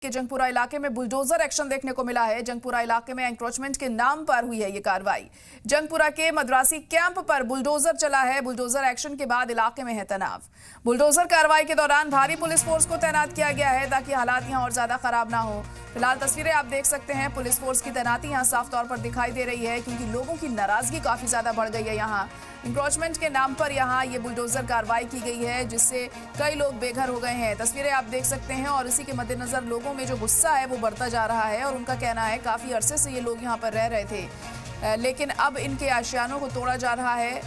कि जंगपुरा इलाके में बुलडोजर एक्शन देखने को मिला है। जंगपुरा इलाके में एंक्रोचमेंट के नाम पर हुई है ये कार्रवाई। जंगपुरा के मद्रासी कैंप पर बुलडोजर चला है। बुलडोजर एक्शन के बाद इलाके में है तनाव। बुलडोजर कार्रवाई के दौरान भारी पुलिस फोर्स को तैनात किया गया है ताकि हालात यहां और ज्यादा खराब ना हो। फिलहाल तस्वीरें आप देख सकते हैं। पुलिस फोर्स की तैनाती यहां साफ तौर पर दिखाई दे रही है क्योंकि लोगों की नाराजगी काफी ज्यादा बढ़ गई है। यहाँ इंक्रोचमेंट के नाम पर यहाँ ये बुलडोजर कार्रवाई की गई है जिससे कई लोग बेघर हो गए हैं। तस्वीरें आप देख सकते हैं और इसी के मद्देनजर लोगों में जो गुस्सा है वो बढ़ता जा रहा है और उनका कहना है काफी अरसे से ये लोग यहाँ पर रह रहे थे लेकिन अब इनके आशियानों को तोड़ा जा रहा है।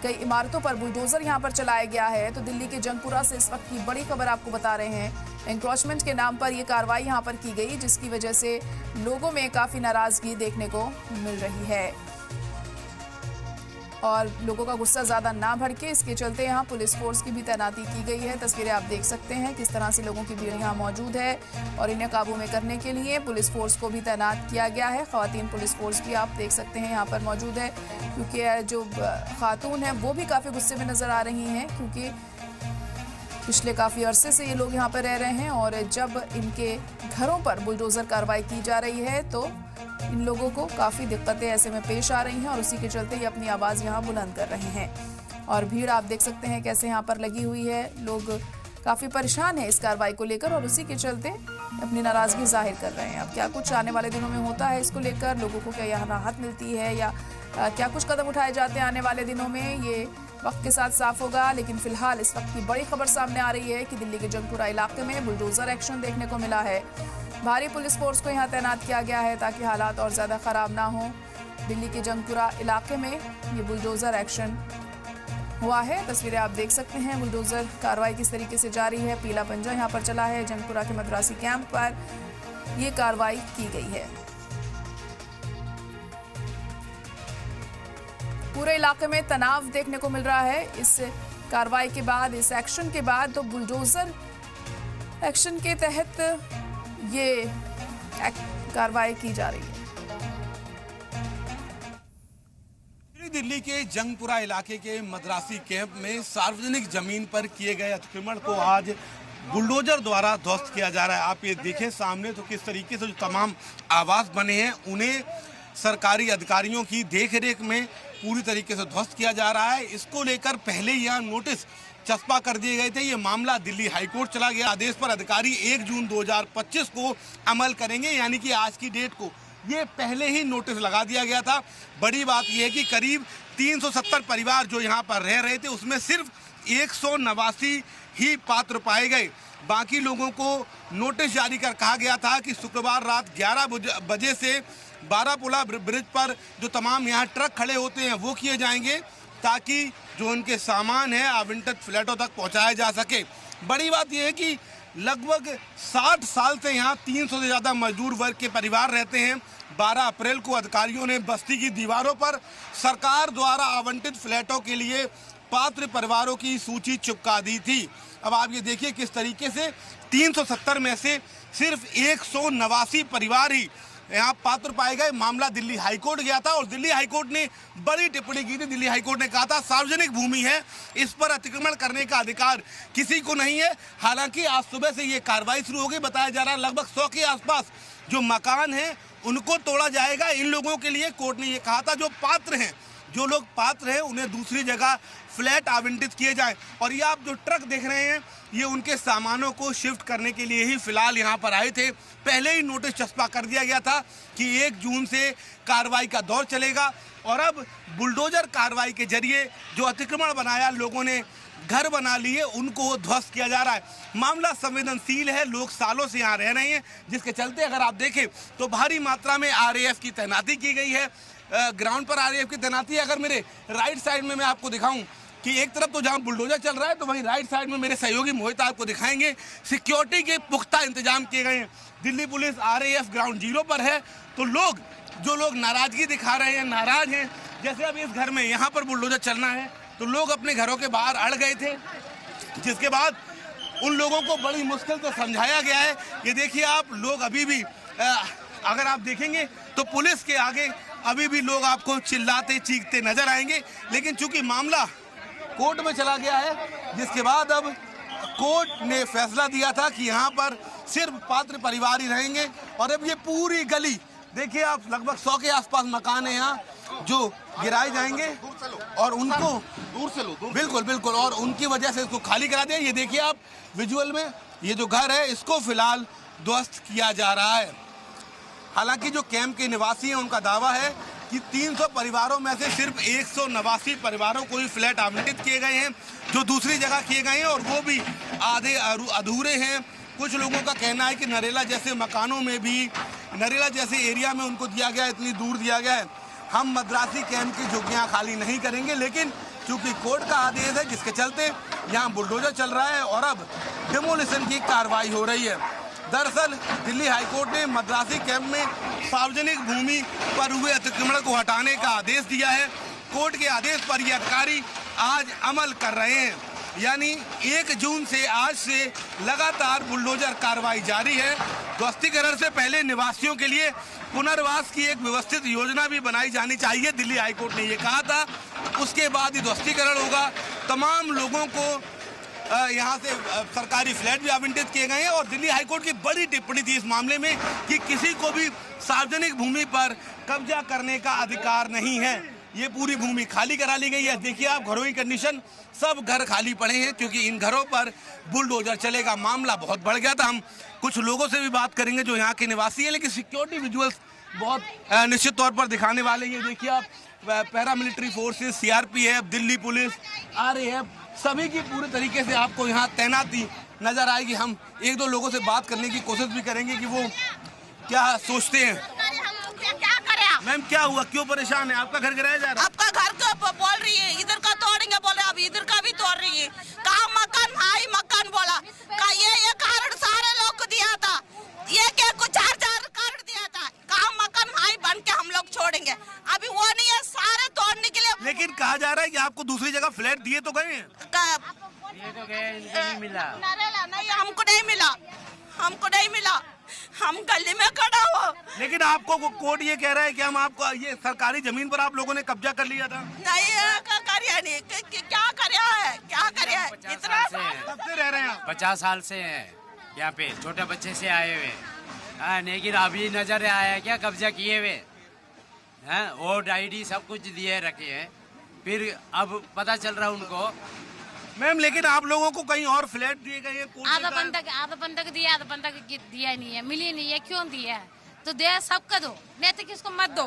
कई इमारतों पर बुलडोजर यहाँ पर चलाया गया है। तो दिल्ली के जंगपुरा से इस वक्त की बड़ी खबर आपको बता रहे हैं। एंक्रोचमेंट के नाम पर यह कार्रवाई यहाँ पर की गई जिसकी वजह से लोगों में काफी नाराजगी देखने को मिल रही है और लोगों का गुस्सा ज्यादा ना भड़के इसके चलते यहाँ पुलिस फोर्स की भी तैनाती की गई है। तस्वीरें आप देख सकते हैं किस तरह से लोगों की भीड़ यहाँ मौजूद है और इन्हें काबू में करने के लिए पुलिस फोर्स को भी तैनात किया गया है। ख्वातीन पुलिस फोर्स भी आप देख सकते हैं यहाँ पर मौजूद है क्योंकि जो खातून है वो भी काफी गुस्से में नजर आ रही हैं क्योंकि पिछले काफी अरसे से ये लोग यहाँ पर रह रहे हैं और जब इनके घरों पर बुलडोजर कार्रवाई की जा रही है तो इन लोगों को काफी दिक्कतें ऐसे में पेश आ रही हैं और उसी के चलते ये अपनी आवाज यहाँ बुलंद कर रहे हैं। और भीड़ आप देख सकते हैं कैसे यहाँ पर लगी हुई है। लोग काफी परेशान हैं इस कार्रवाई को लेकर और उसी के चलते अपनी नाराजगी जाहिर कर रहे हैं। अब क्या कुछ आने वाले दिनों में होता है इसको लेकर, लोगों को क्या यहाँ राहत मिलती है या क्या कुछ कदम उठाए जाते हैं आने वाले दिनों में, ये वक्त के साथ साफ होगा। लेकिन फिलहाल इस वक्त की बड़ी खबर सामने आ रही है कि दिल्ली के जंगपुरा इलाके में बुलडोजर एक्शन देखने को मिला है। भारी पुलिस फोर्स को यहाँ तैनात किया गया है ताकि हालात और ज्यादा खराब ना हो। दिल्ली के जंगपुरा इलाके में ये बुलडोजर एक्शन हुआ है। तस्वीरें आप देख सकते हैं। बुलडोजर कार्रवाई किस तरीके से जारी है। पीला पंजा यहाँ पर चला है। जंगपुरा के मद्रासी कैंप पर ये कार्रवाई की गई है। पूरे इलाके में तनाव देखने को मिल रहा है इस कार्रवाई के बाद, इस एक्शन के बाद। तो बुलडोजर एक्शन के तहत ये कार्रवाई की जा रही है। दिल्ली के जंगपुरा इलाके के मद्रासी कैंप में सार्वजनिक जमीन पर किए गए अतिक्रमण को आज बुलडोजर द्वारा ध्वस्त किया जा रहा है। आप ये देखें सामने तो किस तरीके से जो तमाम आवास बने हैं उन्हें सरकारी अधिकारियों की देखरेख में पूरी तरीके से ध्वस्त किया जा रहा है। इसको लेकर पहले यहाँ नोटिस चस्पा कर दिए गए थे। ये मामला दिल्ली हाईकोर्ट चला गया। आदेश पर अधिकारी 1 जून 2025 को अमल करेंगे, यानी कि आज की डेट को ये पहले ही नोटिस लगा दिया गया था। बड़ी बात यह है कि करीब 370 परिवार जो यहाँ पर रह रहे थे उसमें सिर्फ 189 ही पात्र पाए गए। बाकी लोगों को नोटिस जारी कर कहा गया था कि शुक्रवार रात 11 बजे से बारापुला ब्रिज पर जो तमाम यहाँ ट्रक खड़े होते हैं वो किए जाएंगे ताकि जो उनके सामान है आवंटित फ्लैटों तक पहुँचाया जा सके। बड़ी बात यह है कि लगभग 60 साल से यहाँ 300 से ज़्यादा मजदूर वर्ग के परिवार रहते हैं। 12 अप्रैल को अधिकारियों ने बस्ती की दीवारों पर सरकार द्वारा आवंटित फ्लैटों के लिए पात्र परिवारों की सूची चिपका दी थी। अब आप ये देखिए किस तरीके से 370 में से सिर्फ 189 परिवार ही यहाँ पात्र पाए गए। मामला दिल्ली हाईकोर्ट गया था और दिल्ली हाईकोर्ट ने बड़ी टिप्पणी की थी। दिल्ली हाईकोर्ट ने कहा था सार्वजनिक भूमि है, इस पर अतिक्रमण करने का अधिकार किसी को नहीं है। हालांकि आज सुबह से ये कार्रवाई शुरू हो गई। बताया जा रहा है लगभग 100 के आसपास जो मकान हैं उनको तोड़ा जाएगा। इन लोगों के लिए कोर्ट ने ये कहा था जो पात्र हैं, जो लोग पात्र हैं उन्हें दूसरी जगह फ्लैट आवंटित किए जाएं। और ये आप जो ट्रक देख रहे हैं ये उनके सामानों को शिफ्ट करने के लिए ही फिलहाल यहाँ पर आए थे। पहले ही नोटिस चस्पा कर दिया गया था कि 1 जून से कार्रवाई का दौर चलेगा और अब बुलडोजर कार्रवाई के जरिए जो अतिक्रमण बनाया, लोगों ने घर बना लिए, उनको ध्वस्त किया जा रहा है। मामला संवेदनशील है, लोग सालों से यहाँ रह रहे हैं जिसके चलते अगर आप देखें तो भारी मात्रा में RAF की तैनाती की गई है। ग्राउंड पर RAF की तैनाती है। अगर मेरे राइट साइड में मैं आपको दिखाऊं कि एक तरफ तो जहां बुलडोजर चल रहा है तो वहीं राइट साइड में मेरे सहयोगी मोहित आपको दिखाएंगे सिक्योरिटी के पुख्ता इंतजाम किए गए हैं। दिल्ली पुलिस RAF ग्राउंड 0 पर है। तो जो लोग नाराजगी दिखा रहे हैं, नाराज हैं, जैसे अभी इस घर में यहाँ पर बुलडोजर चलना है तो लोग अपने घरों के बाहर अड़ गए थे, जिसके बाद उन लोगों को बड़ी मुश्किल से समझाया गया है। ये देखिए आप, लोग अभी भी अगर आप देखेंगे तो पुलिस के आगे अभी भी लोग आपको चिल्लाते चीखते नजर आएंगे। लेकिन चूंकि मामला कोर्ट में चला गया है जिसके बाद अब कोर्ट ने फैसला दिया था कि यहाँ पर सिर्फ पात्र परिवार ही रहेंगे। और अब ये पूरी गली देखिए आप, लगभग 100 के आसपास मकान है यहाँ जो गिराए जाएंगे और उनको दूर से लो, बिल्कुल बिल्कुल, और उनकी वजह से इसको खाली करा दिया। ये देखिए आप विजुअल में, ये जो घर है इसको फिलहाल ध्वस्त किया जा रहा है। हालांकि जो कैंप के निवासी हैं उनका दावा है कि 300 परिवारों में से सिर्फ 189 परिवारों को ही फ्लैट आवंटित किए गए हैं, जो दूसरी जगह किए गए हैं और वो भी आधे अधूरे हैं। कुछ लोगों का कहना है कि नरेला जैसे मकानों में भी, नरेला जैसे एरिया में उनको दिया गया, इतनी दूर दिया गया है। हम मद्रासी कैंप की झुग्गियाँ खाली नहीं करेंगे, लेकिन चूंकि कोर्ट का आदेश है जिसके चलते यहाँ बुलडोजर चल रहा है और अब डिमोलिशन की कार्रवाई हो रही है। दरअसल दिल्ली हाईकोर्ट ने मद्रासी कैंप में सार्वजनिक भूमि पर हुए अतिक्रमण को हटाने का आदेश दिया है। कोर्ट के आदेश पर ये अधिकारी आज अमल कर रहे हैं, यानी 1 जून से आज से लगातार बुलडोजर कार्रवाई जारी है। ध्वस्तीकरण से पहले निवासियों के लिए पुनर्वास की एक व्यवस्थित योजना भी बनाई जानी चाहिए, दिल्ली हाईकोर्ट ने ये कहा था। उसके बाद ही ध्वस्तीकरण होगा। तमाम लोगों को यहाँ से सरकारी फ्लैट भी आवंटित किए गए हैं और दिल्ली हाईकोर्ट की बड़ी टिप्पणी थी इस मामले में कि किसी को भी सार्वजनिक भूमि पर कब्जा करने का अधिकार नहीं है। ये पूरी भूमि खाली करा ली गई है। देखिए आप घरों की कंडीशन, सब घर खाली पड़े हैं क्योंकि इन घरों पर बुलडोजर चलेगा। मामला बहुत बढ़ गया था। हम कुछ लोगों से भी बात करेंगे जो यहाँ के निवासी हैं, लेकिन सिक्योरिटी विजुअल्स बहुत निश्चित तौर पर दिखाने वाले। ये देखिए आप, paramilitary forces, CRPF, Delhi police, RAF, सभी की पूरी तरीके से आपको यहाँ तैनाती नजर आएगी। हम 1-2 लोगों से बात करने की कोशिश भी करेंगे कि वो क्या सोचते हैं। क्या करें? मैम क्या हुआ, क्यों परेशान है? आपका घर गिराया जा रहा है? आपका घर तो बोल रही है इधर का तोड़ेंगे, बोले अब इधर का भी तोड़ रही है। कहा मकान भाई मकान बोला का ये कारण सारे लोग को दिया था, ये क्या कुछ 4 कारण दिया था। कहा मकान भाई बन के हम लोग छोड़ेंगे, अभी वो नहीं है, सारे तोड़ने के लिए। लेकिन कहा जा रहा है कि आपको दूसरी जगह फ्लैट दिए तो गए हैं। ये तो गए, इनको नहीं मिला। नहीं, हमको नहीं मिला, हमको नहीं मिला, हम गली में खड़ा हो। लेकिन आपको कोर्ट ये कह रहा है कि हम आपको ये सरकारी जमीन पर आप लोगों ने कब्जा कर लिया था। नहीं करिए नहीं, क्या करे है, क्या करे है, इतना कब से रह रहे हैं आप? 50 साल से हैं यहाँ पे, छोटे बच्चे से आए हुए। हाँ, लेकिन अभी नजर आया क्या कब्जा किए हुए हैं, वोट ID सब कुछ दिए रखे हैं, फिर अब पता चल रहा उनको। मैम लेकिन आप लोगों को कहीं और फ्लैट दिए गए हैं? आधा बंधक दिया, आधा बंधक दिया नहीं है, मिली नहीं है, क्यों दिया है? तो दे सबका दो, नहीं तो किसको मत दो।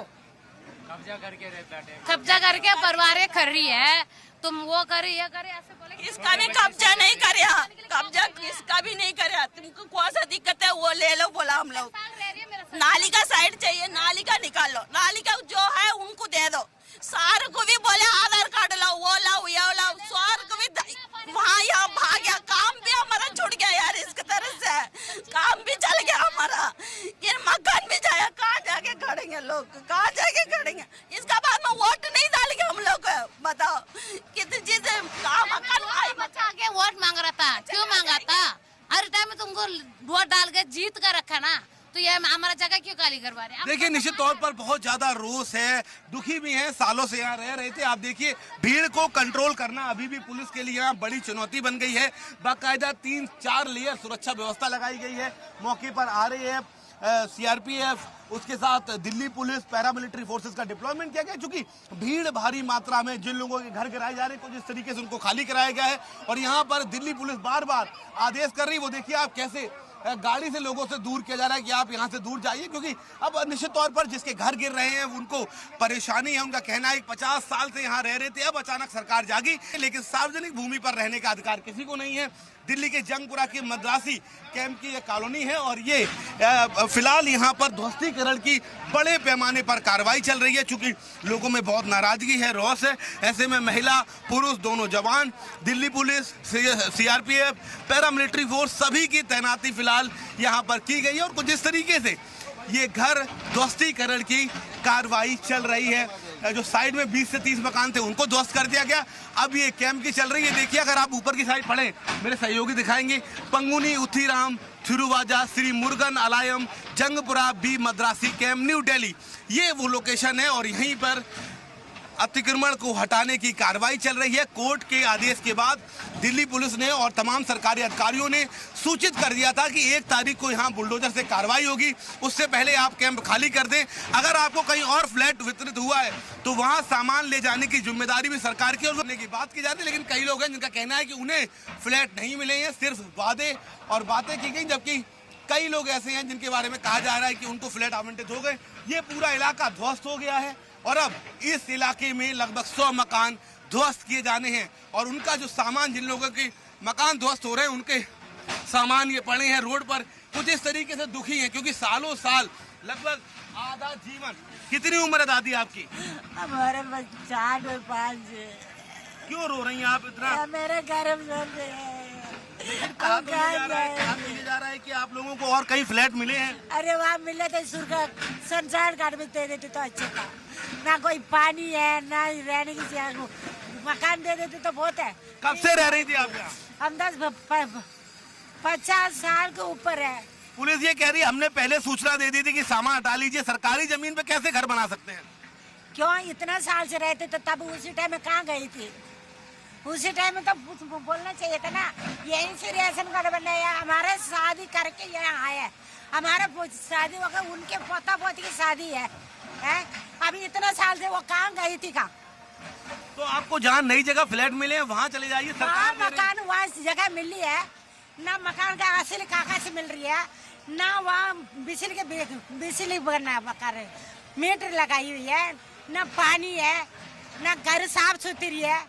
कब्जा करके रहता है, कब्जा करके परिवार कर रही है, तुम वो करे ये करे ऐसे बोले। इसका भी कब्जा नहीं करे, कब्जा इसका भी नहीं करे। तुमको कौन सा दिक्कत है वो ले लो, बोला हम लोग। नाली का साइड चाहिए, नाली का निकाल लो, नाली का जो है उनको दे दो। सारे को भी बोले आधार कार्ड लाओ, वो लाओ, ये लाओ, सारे को भी वहाँ यहाँ भाग गया। काम भी हमारा छूट गया यार, इसकी तरह से काम भी चल गया हमारा, ये मकान भी जाया। कहाँ जाके खड़ेंगे लोग, कहाँ जाके खड़ेंगे? इसका बाद में वोट नहीं डालेंगे हम लोग, बताओ कितनी चीजें। कहाँ मकान बच्चा आगे वोट मांग रहा था, क्यों मांगा था? हर टाइम तुमको वोट डाल के जीत कर रखा ना, तो ये हमारा जगह क्यों खाली करवा रहे हैं? देखिए निश्चित तौर पर बहुत ज्यादा रोष है, दुखी भी हैं, सालों से यहाँ रह रहे थे। आप देखिए भीड़ को कंट्रोल करना अभी भी पुलिस के लिए यहाँ बड़ी चुनौती बन गई है। बाकायदा 3-4 लेयर सुरक्षा व्यवस्था लगाई गई है। मौके पर RAF, CRPF, उसके साथ दिल्ली पुलिस, पैरामिलिट्री फोर्सेस का डिप्लॉयमेंट किया गया, क्योंकि भीड़ भारी मात्रा में जिन लोगों के घर गिराए जा रहे हैं कुछ इस तरीके से उनको खाली कराया गया है। और यहाँ पर दिल्ली पुलिस बार बार आदेश कर रही, वो देखिए आप कैसे गाड़ी से लोगों से दूर किया जा रहा है कि आप यहाँ से दूर जाइए, क्योंकि अब निश्चित तौर पर जिसके घर गिर रहे हैं उनको परेशानी है। उनका कहना है 50 साल से यहाँ रह रहे थे, अब अचानक सरकार जागी, लेकिन सार्वजनिक भूमि पर रहने का अधिकार किसी को नहीं है। दिल्ली के जंगपुरा के मद्रासी कैंप की ये कॉलोनी है और ये फिलहाल यहाँ पर ध्वस्तीकरण की बड़े पैमाने पर कार्रवाई चल रही है, चूंकि लोगों में बहुत नाराजगी है, रोष है। ऐसे में महिला पुरुष दोनों जवान, Delhi police, CRPF, paramilitary force सभी की तैनाती फिलहाल यहाँ पर की गई है और कुछ इस तरीके से ये घर ध्वस्तीकरण की कार्रवाई चल रही है। जो साइड में 20 से 30 मकान थे उनको ध्वस्त कर दिया गया। अब ये कैंप की चल रही है। देखिए अगर आप ऊपर की साइड पढ़ें, मेरे सहयोगी दिखाएंगे, Panguni, Uthiram, Thiruvizha, Shri Murugan Alayam, Jangpura, B Madrasi camp, new Delhi, ये वो लोकेशन है। और यहीं पर अतिक्रमण को हटाने की कार्रवाई चल रही है। कोर्ट के आदेश के बाद दिल्ली पुलिस ने और तमाम सरकारी अधिकारियों ने सूचित कर दिया था कि 1 तारीख को यहाँ बुलडोजर से कार्रवाई होगी, उससे पहले आप कैंप खाली कर दें। अगर आपको कहीं और फ्लैट वितरित हुआ है तो वहाँ सामान ले जाने की जिम्मेदारी भी सरकार की और की बात की जाती है। लेकिन कई लोग हैं जिनका कहना है कि उन्हें फ्लैट नहीं मिले हैं, सिर्फ वादे और बातें की गई, जबकि कई लोग ऐसे हैं जिनके बारे में कहा जा रहा है कि उनको फ्लैट आवंटित हो गए। ये पूरा इलाका ध्वस्त हो गया है और अब इस इलाके में लगभग 100 मकान ध्वस्त किए जाने हैं और उनका जो सामान, जिन लोगों के मकान ध्वस्त हो रहे हैं उनके सामान ये पड़े हैं रोड पर। कुछ इस तरीके से दुखी हैं क्योंकि सालों साल लगभग आधा जीवन। कितनी उम्र है दादी आपकी? हमारे 4-5। क्यों रो रही हैं आप इतना? मेरे घर कहा जा रहा है कि आप लोगों को और कई फ्लैट मिले हैं। अरे वहाँ मिले तो संसार कार्ड में दे देते तो अच्छा था। ना कोई पानी है ना रहने की जगह, मकान दे देते तो बहुत है। कब से रह रही थी आप यहाँ? हम 50 साल के ऊपर है। पुलिस ये कह रही है हमने पहले सूचना दे दी थी कि सामान हटा लीजिए। सरकारी जमीन पे कैसे घर बना सकते हैं? क्यों इतना साल से रहते तो तब उसी टाइम में कहाँ गई थी? उसी टाइम में तो बोलना चाहिए था ना। यहीं से रेशन कार्ड बनाया, हमारे शादी करके यहाँ आए, हमारा शादी होकर उनके पोता पोती की शादी है। अभी इतना साल से वो कहाँ गई थी? कहाँ? तो आपको जहाँ नई जगह फ्लैट मिले हैं वहाँ चले जाइए। सरकार मकान वहाँ जगह मिल रही है ना, मकान का असली कागज से मिल रही है ना, वहाँ बिजली बनना मकान मीटर लगाई हुई है ना, पानी है ना, घर साफ सुथरी है।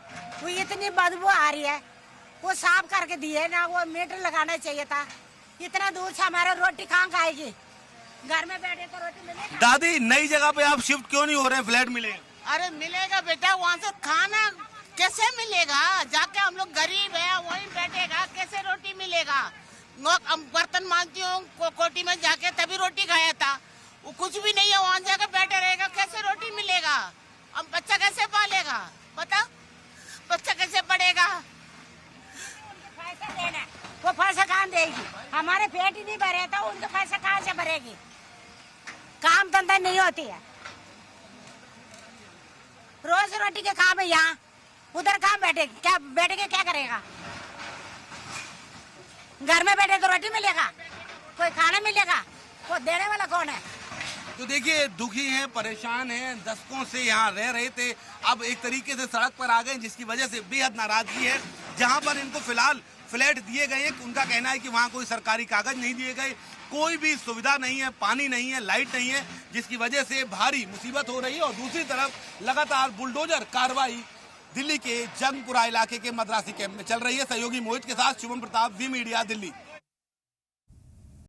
वो इतनी बदबू आ रही है, वो साफ करके दिए ना, वो मीटर लगाना चाहिए था। इतना दूर से हमारा रोटी कहाँ खाएगी? घर में बैठे तो रोटी मिलेगी। दादी नई जगह पे आप शिफ्ट क्यों नहीं हो रहे? फ्लैट मिले? अरे मिलेगा बेटा, वहाँ से खाना कैसे मिलेगा? जाके हम लोग गरीब है, वहीं बैठेगा, कैसे रोटी मिलेगा? बर्तन मांजती हूँ कोटी में जाके, तभी रोटी खाया था। वो कुछ भी नहीं है, वहाँ जाकर बैठे रहेगा, कैसे रोटी मिलेगा? अब बच्चा कैसे पालेगा? बता, बच्चा कैसे पढ़ेगा? पैसा देना, वो पैसा कहाँ देगी? हमारे पेट ही नहीं भरे तो उनके पैसा कहाँ से भरेगी? काम धंधा नहीं होती है, रोज रोटी के काम है यहाँ, उधर कहाँ बैठे? क्या बैठ के क्या करेगा? घर में बैठे तो रोटी मिलेगा, कोई खाना मिलेगा, वो देने वाला कौन है? तो देखिए दुखी हैं, परेशान हैं, दशकों से यहाँ रह रहे थे, अब एक तरीके से सड़क पर आ गए, जिसकी वजह से बेहद नाराजगी है। जहाँ पर इनको फिलहाल फ्लैट दिए गए हैं, उनका कहना है कि वहाँ कोई सरकारी कागज नहीं दिए गए, कोई भी सुविधा नहीं है, पानी नहीं है, लाइट नहीं है, जिसकी वजह से भारी मुसीबत हो रही है। और दूसरी तरफ लगातार बुलडोजर कार्रवाई दिल्ली के जंगपुरा इलाके के मद्रासी कैंप में चल रही है। सहयोगी मोहित के साथ शुभम प्रताप, वी मीडिया, दिल्ली।